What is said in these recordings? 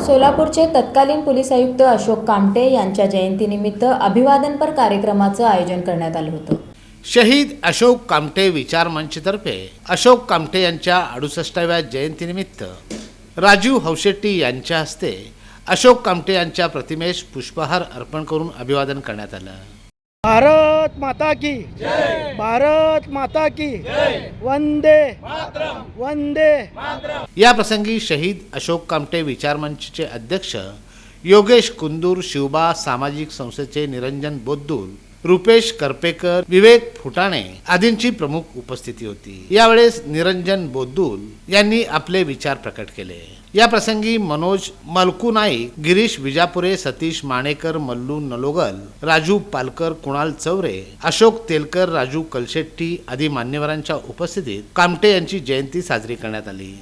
सोलापूरचे तत्कालीन पोलीस आयुक्त अशोक कामटे यांच्या जयंतीनिमित्त अभिवादनपर कार्यक्रमाचं आयोजन करण्यात आलं होतं। शहीद अशोक कामटे विचार मंचतर्फे अशोक कामटे यांच्या 68व्या जयंतीनिमित्त राजू हौशेट्टी यांच्या हस्ते अशोक कामटे यांच्या प्रतिमेस पुष्पहार अर्पण करून अभिवादन करण्यात आलं। भारत माता की जय, भारत माता की जय, वंदे मातरम, वंदे मातरम। या प्रसंगी शहीद अशोक कामटे विचार मंचचे अध्यक्ष योगेश कुंदूर, शिवबा सामाजिक संस्थेचे निरंजन बोद्दुल, रुपेश करपेकर, विवेक फुटाणे आदींची प्रमुख उपस्थिती होती। यावेळेस निरंजन बोद्दुल यांनी आपले विचार प्रकट केले। या प्रसंगी मनोज मलकू नाईक, गिरीश विजापुरे, सतीश माणेकर, मल्लू नलोगल, राजू पालकर, कुणाल चौरे, अशोक तेलकर, राजू कलशेट्टी आदी मान्यवरांच्या उपस्थितीत कामटे यांची जयंती साजरी करण्यात आली।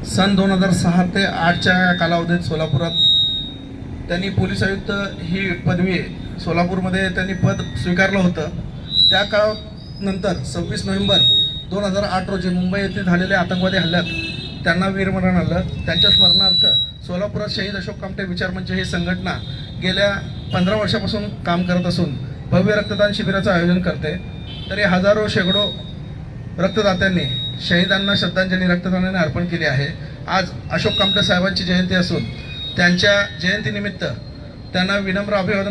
सन 2006 ते 2008च्या कालावधीत सोलापुरात त्यांनी पोलीस आयुक्त ही पदवी सोलापूरमध्ये त्यांनी पद स्वीकारलं होतं। त्या काळानंतर 26 नोव्हेंबर 2008 रोजी मुंबई येथे झालेल्या आतंकवादी हल्ल्यात त्यांना वीरमरण आलं। त्यांच्या स्मरणार्थ सोलापुरात शहीद अशोक कामटे विचार मंच ही संघटना गेल्या 15 वर्षापासून काम करत असून भव्य रक्तदान शिबिराचं आयोजन करते। तरी हजारो शेकडो रक्तदात्यांनी शहीदांना श्रद्धांजली रक्तदानाने अर्पण केली आहे। आज अशोक कामटे साहेबांची जयंती असून त्यांच्या जयंतीनिमित्त त्यांना विनम्र अभिवादन